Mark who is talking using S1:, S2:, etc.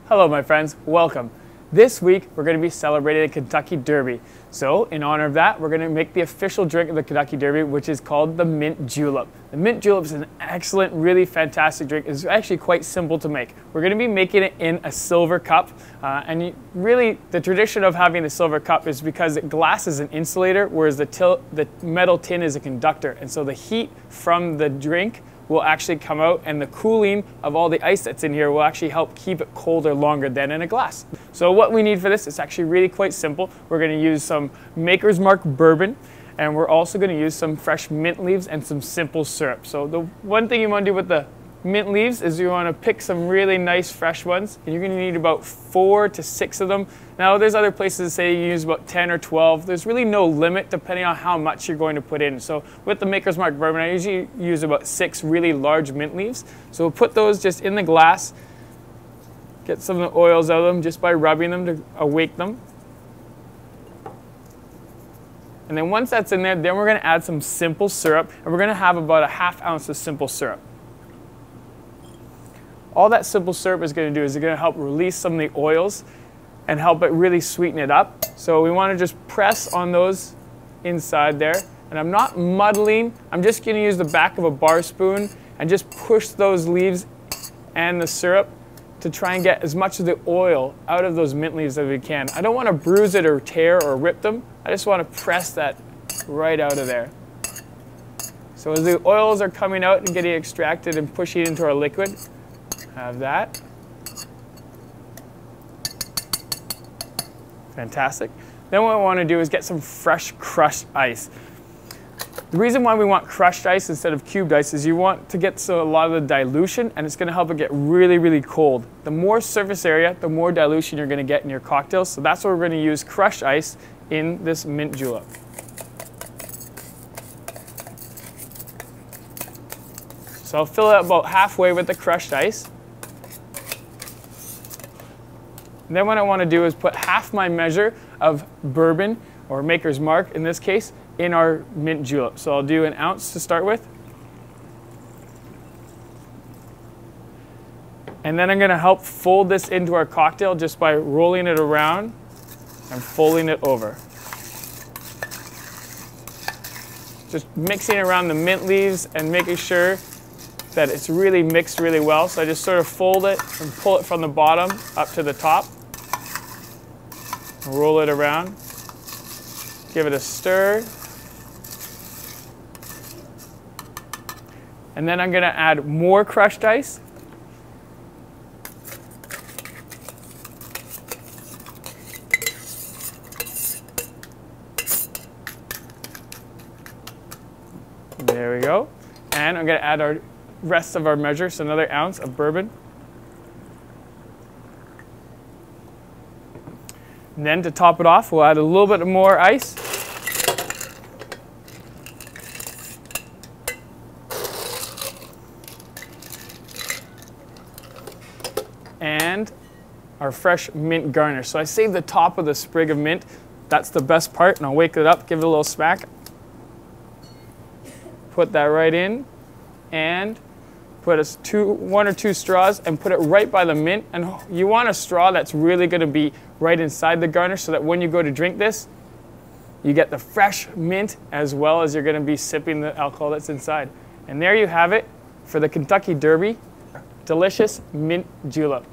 S1: Hello my friends, welcome. This week we're going to be celebrating the Kentucky Derby. So in honor of that, we're going to make the official drink of the Kentucky Derby, which is called the mint julep. The mint julep is an excellent, really fantastic drink. It's actually quite simple to make. We're going to be making it in a silver cup. Really the tradition of having the silver cup is because glass is an insulator, whereas the metal tin is a conductor. And so the heat from the drink will actually come out, and the cooling of all the ice that's in here will actually help keep it colder longer than in a glass. So what we need for this is actually really quite simple. We're going to use some Maker's Mark bourbon, and we're also going to use some fresh mint leaves and some simple syrup. So the one thing you want to do with the mint leaves is you want to pick some really nice fresh ones, and you're going to need about 4 to 6 of them. Now there's other places that say you use about 10 or 12. There's really no limit depending on how much you're going to put in. So with the Maker's Mark bourbon, I usually use about 6 really large mint leaves. So we'll put those just in the glass, get some of the oils out of them just by rubbing them to awake them. And then once that's in there, then we're going to add some simple syrup, and we're going to have about a ½ ounce of simple syrup. All that simple syrup is going to do is it's going to help release some of the oils and help it really sweeten it up. So we want to just press on those inside there. And I'm not muddling, I'm just going to use the back of a bar spoon and just push those leaves and the syrup to try and get as much of the oil out of those mint leaves as we can. I don't want to bruise it or tear or rip them. I just want to press that right out of there. So as the oils are coming out and getting extracted and pushing into our liquid, have that. Fantastic. Then what I want to do is get some fresh crushed ice. The reason why we want crushed ice instead of cubed ice is you want to get a lot of the dilution, and it's going to help it get really, really cold. The more surface area, the more dilution you're going to get in your cocktails. So that's why we're going to use crushed ice in this mint julep. So I'll fill it about halfway with the crushed ice. And then what I want to do is put half my measure of bourbon, or Maker's Mark in this case, in our mint julep. So I'll do 1 ounce to start with. And then I'm going to help fold this into our cocktail just by rolling it around and folding it over. Just mixing around the mint leaves and making sure that it's really mixed really well. So I just sort of fold it and pull it from the bottom up to the top. Roll it around. Give it a stir. And then I'm going to add more crushed ice. There we go. And I'm going to add our rest of our measure, so another ounce of bourbon. And then to top it off, we'll add a little bit more ice. And our fresh mint garnish. So I saved the top of the sprig of mint. That's the best part, and I'll wake it up, give it a little smack. Put that right in, and put 1 or 2 straws and put it right by the mint. And you want a straw that's really going to be right inside the garnish so that when you go to drink this, you get the fresh mint as well as you're going to be sipping the alcohol that's inside. And there you have it for the Kentucky Derby, delicious mint julep.